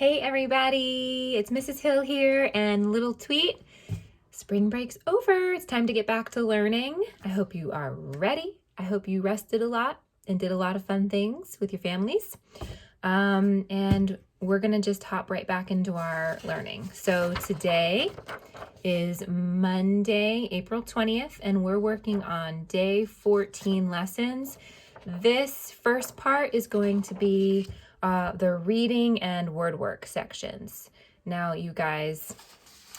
Hey everybody, it's Mrs. Hill here and little tweet. Spring break's over. It's time to get back to learning. I hope you are ready. I hope you rested a lot and did a lot of fun things with your families. And we're gonna just hop right back into our learning. So today is Monday, April 20th, and we're working on day 14 lessons. This first part is going to be the reading and word work sections. Now, you guys,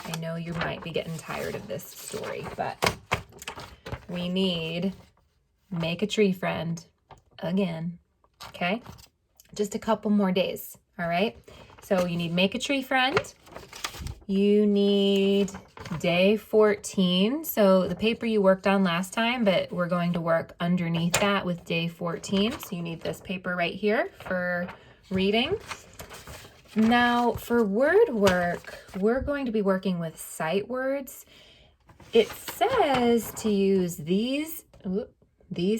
I know you might be getting tired of this story, but we need make a tree friend again, okay? Just a couple more days, all right? So you need make a tree friend. You need day 14. So the paper you worked on last time, but we're going to work underneath that with day 14. So you need this paper right here for reading. Now for word work, we're going to be working with sight words. It says to use these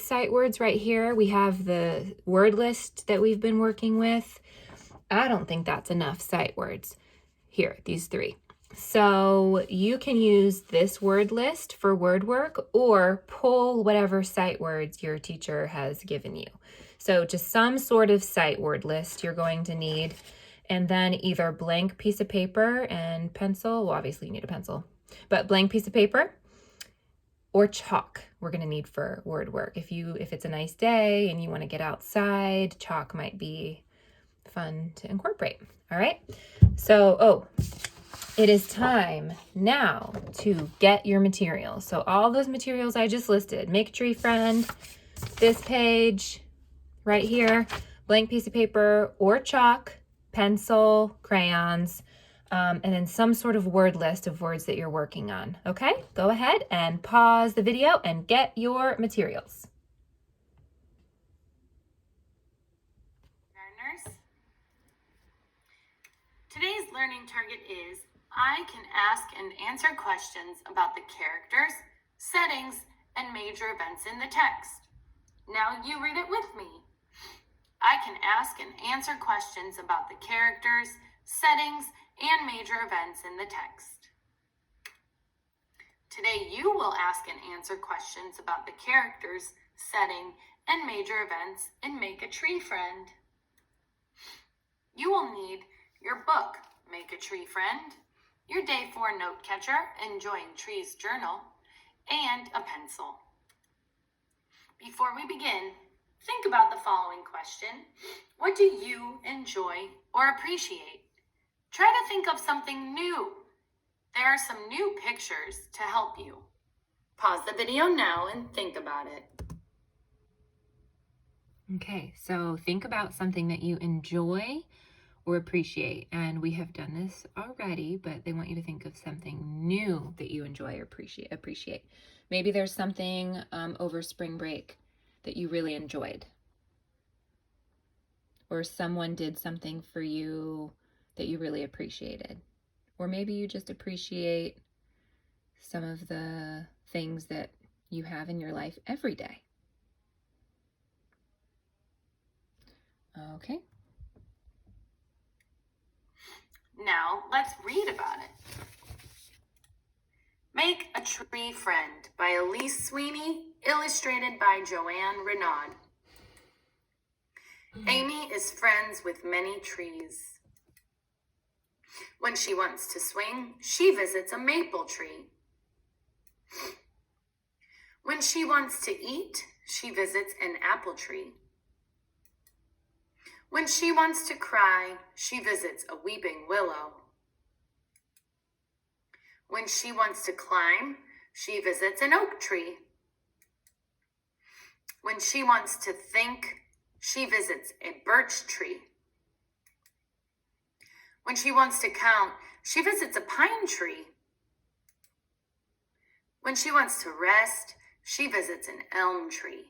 sight words right here. We have the word list that we've been working with. I don't think that's enough sight words. Here, these three. So you can use this word list for word work or pull whatever sight words your teacher has given you. So just some sort of sight word list you're going to need, and then either blank piece of paper and pencil. Well, obviously you need a pencil, but blank piece of paper or chalk we're going to need for word work. If it's a nice day and you want to get outside, chalk might be fun to incorporate. All right. So, it is time now to get your materials. So all those materials I just listed, make a tree friend, this page right here, blank piece of paper or chalk, pencil, crayons, and then some sort of word list of words that you're working on. Okay, go ahead and pause the video and get your materials. Learners, today's learning target is I can ask and answer questions about the characters, settings, and major events in the text. Now you read it with me. I can ask and answer questions about the characters, settings, and major events in the text. Today you will ask and answer questions about the characters, setting, and major events in Make a Tree Friend. You will need your book, Make a Tree Friend, your Day 4 note catcher, Enjoying Trees Journal, and a pencil. Before we begin, think about the following question. What do you enjoy or appreciate? Try to think of something new. There are some new pictures to help you. Pause the video now and think about it. Okay, so think about something that you enjoy or appreciate. And we have done this already, but they want you to think of something new that you enjoy or appreciate. Maybe there's something over spring break that you really enjoyed. Or someone did something for you that you really appreciated. Or maybe you just appreciate some of the things that you have in your life every day. Okay. Now, let's read about it. Make a Tree Friend by Elise Sweeney, illustrated by Joanne Renaud. Amy is friends with many trees. When she wants to swing, she visits a maple tree. When she wants to eat, she visits an apple tree. When she wants to cry, she visits a weeping willow. When she wants to climb, she visits an oak tree. When she wants to think, she visits a birch tree. When she wants to count, she visits a pine tree. When she wants to rest, she visits an elm tree.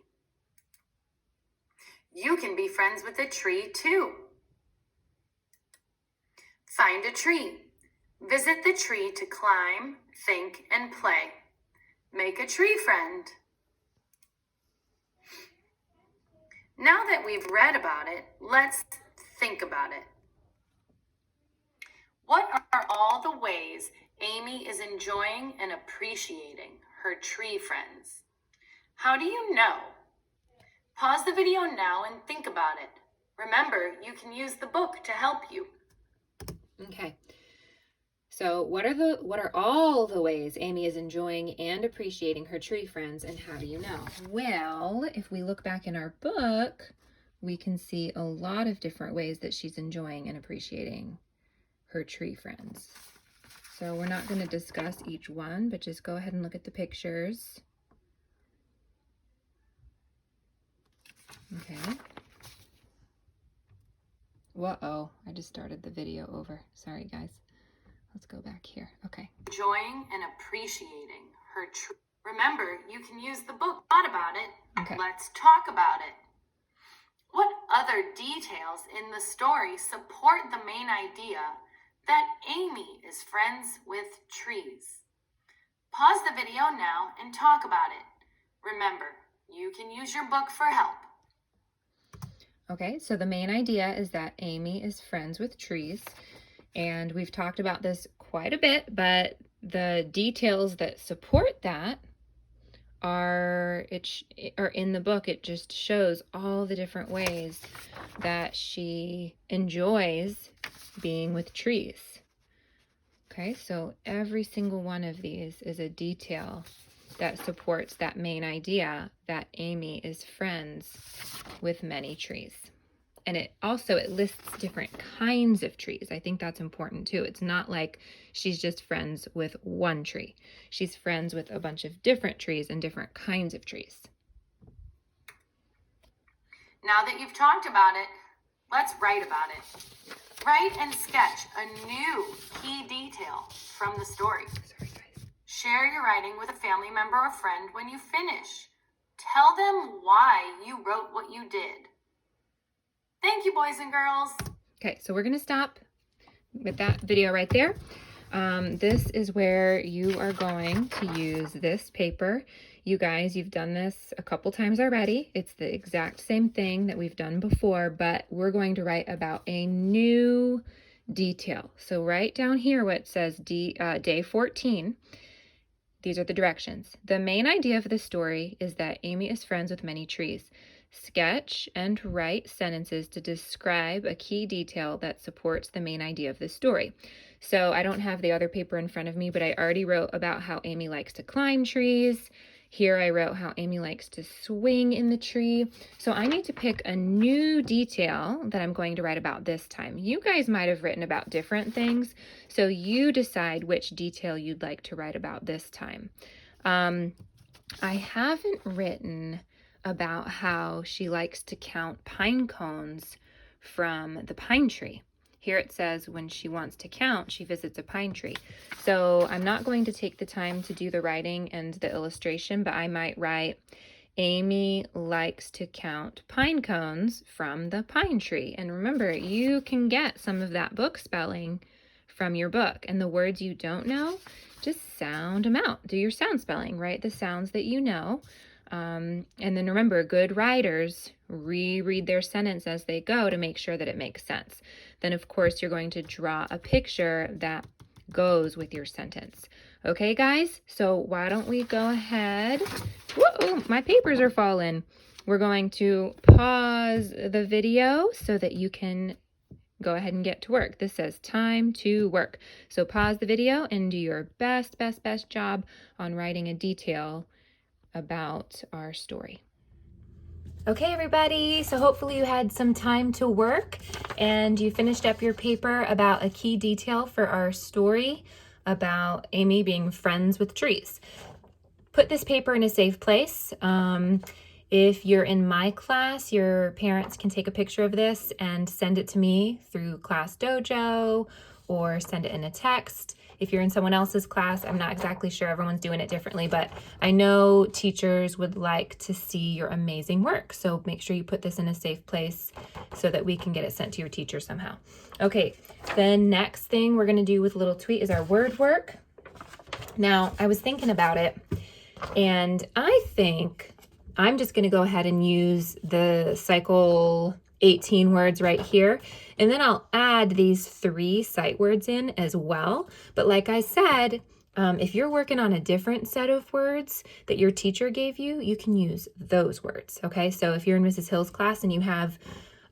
You can be friends with a tree too. Find a tree. Visit the tree to climb, think, and play. Make a tree friend. Now that we've read about it, let's think about it. What are all the ways Amy is enjoying and appreciating her tree friends? How do you know? Pause the video now and think about it. Remember, you can use the book to help you. Okay. So what are all the ways Amy is enjoying and appreciating her tree friends, and how do you know? Well, if we look back in our book, we can see a lot of different ways that she's enjoying and appreciating her tree friends. So we're not going to discuss each one, but just go ahead and look at the pictures. Okay. Whoa, I just started the video over. Sorry, guys. Let's go back here. Okay. Enjoying and appreciating her tree. Remember, you can use the book. Thought about it. Okay. Let's talk about it. What other details in the story support the main idea that Amy is friends with trees? Pause the video now and talk about it. Remember, you can use your book for help. Okay, so the main idea is that Amy is friends with trees, and we've talked about this quite a bit, but the details that support that are in the book. It just shows all the different ways that she enjoys being with trees. Okay, so every single one of these is a detail that supports that main idea that Amy is friends with many trees. And it lists different kinds of trees. I think that's important too. It's not like she's just friends with one tree. She's friends with a bunch of different trees and different kinds of trees. Now that you've talked about it, let's write about it. Write and sketch a new key detail from the story. Sorry, guys. Share your writing with a family member or friend when you finish. Tell them why you wrote what you did. Thank you, boys and girls. Okay, so we're going to stop with that video right there. This is where you are going to use this paper. You guys, you've done this a couple times already. It's the exact same thing that we've done before, but we're going to write about a new detail. So write down here what says day 14. These are the directions. The main idea of the story is that Amy is friends with many trees. Sketch and write sentences to describe a key detail that supports the main idea of the story. So I don't have the other paper in front of me, but I already wrote about how Amy likes to climb trees. Here I wrote how Amy likes to swing in the tree. So I need to pick a new detail that I'm going to write about this time. You guys might have written about different things, so you decide which detail you'd like to write about this time. I haven't written about how she likes to count pine cones from the pine tree. Here it says when she wants to count, she visits a pine tree. So I'm not going to take the time to do the writing and the illustration, but I might write, Amy likes to count pine cones from the pine tree. And remember, you can get some of that book spelling from your book. And the words you don't know, just sound them out. Do your sound spelling, write the sounds that you know. And then remember, good writers reread their sentence as they go to make sure that it makes sense. Then, of course, you're going to draw a picture that goes with your sentence. Okay, guys? So why don't we go ahead? Whoa, my papers are falling. We're going to pause the video so that you can go ahead and get to work. This says time to work. So pause the video and do your best job on writing a detail about our story. Okay, everybody, so hopefully you had some time to work and you finished up your paper about a key detail for our story about Amy being friends with trees. Put this paper in a safe place. If you're in my class, your parents can take a picture of this and send it to me through Class Dojo or send it in a text. If you're in someone else's class, I'm not exactly sure, everyone's doing it differently, but I know teachers would like to see your amazing work. So make sure you put this in a safe place so that we can get it sent to your teacher somehow. Okay, the next thing we're gonna do with Little Tweet is our word work. Now, I was thinking about it, and I think I'm just gonna go ahead and use the Cycle 18 words right here. And then I'll add these 3 sight words in as well. But like I said, if you're working on a different set of words that your teacher gave you, you can use those words, okay? So if you're in Mrs. Hill's class and you have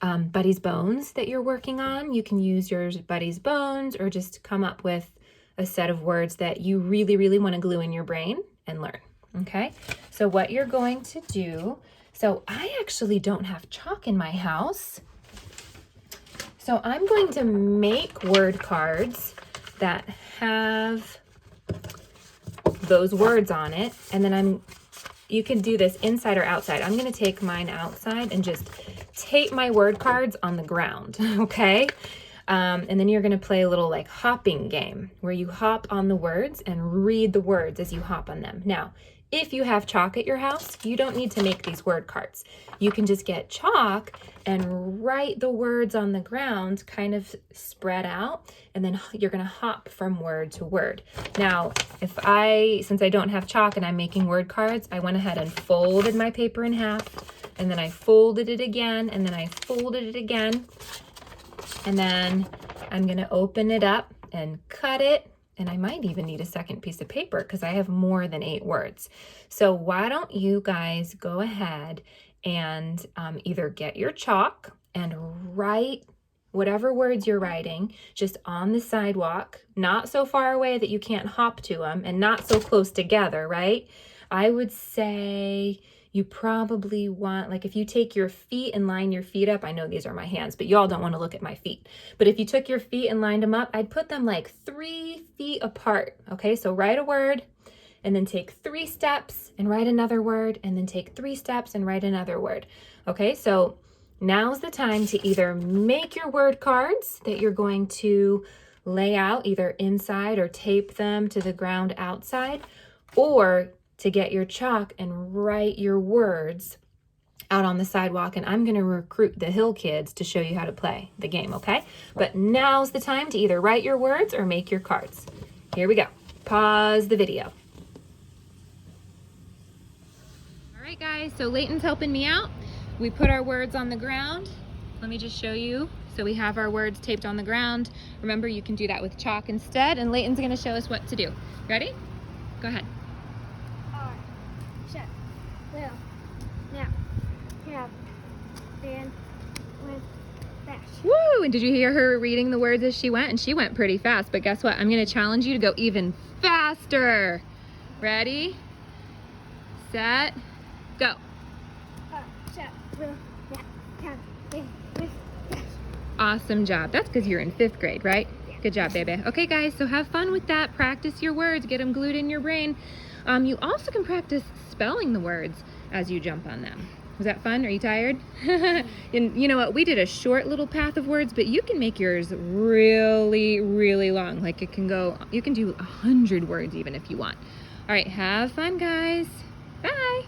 Buddy's Bones that you're working on, you can use your Buddy's Bones or just come up with a set of words that you really, really want to glue in your brain and learn, okay? So what you're going to do, so I actually don't have chalk in my house. So I'm going to make word cards that have those words on it, and then you can do this inside or outside. I'm going to take mine outside and just tape my word cards on the ground, okay? And then you're going to play a little like hopping game where you hop on the words and read the words as you hop on them. Now, if you have chalk at your house, you don't need to make these word cards. You can just get chalk and write the words on the ground kind of spread out, and then you're going to hop from word to word. Now, since I don't have chalk and I'm making word cards, I went ahead and folded my paper in half, and then I folded it again, and then I folded it again, and then I'm going to open it up and cut it. And I might even need a second piece of paper because I have more than 8 words. So why don't you guys go ahead and either get your chalk and write whatever words you're writing just on the sidewalk, not so far away that you can't hop to them, and not so close together, right? I would say you probably want, like if you take your feet and line your feet up, I know these are my hands, but y'all don't want to look at my feet. But if you took your feet and lined them up, I'd put them like 3 feet apart. Okay, so write a word and then take 3 steps and write another word, and then take 3 steps and write another word. Okay, so now's the time to either make your word cards that you're going to lay out either inside or tape them to the ground outside, or to get your chalk and write your words out on the sidewalk. And I'm going to recruit the Hill kids to show you how to play the game, okay? But now's the time to either write your words or make your cards. Here we go. Pause the video. All right, guys, so Layton's helping me out. We put our words on the ground. Let me just show you. So we have our words taped on the ground. Remember, you can do that with chalk instead. And Layton's going to show us what to do. Ready? Go ahead. Will, now, have, been, went, dash. Woo! And did you hear her reading the words as she went? And she went pretty fast, but guess what? I'm going to challenge you to go even faster. Ready? Set, go. Will, now, have, been, went, dash. Awesome job. That's because you're in 5th grade, right? Good job, baby. Okay, guys, so have fun with that. Practice your words. Get them glued in your brain. You also can practice spelling the words as you jump on them. Was that fun? Are you tired? And you know what? We did a short little path of words, but you can make yours really, really long. Like it can go, you can do 100 words even if you want. All right, have fun, guys. Bye.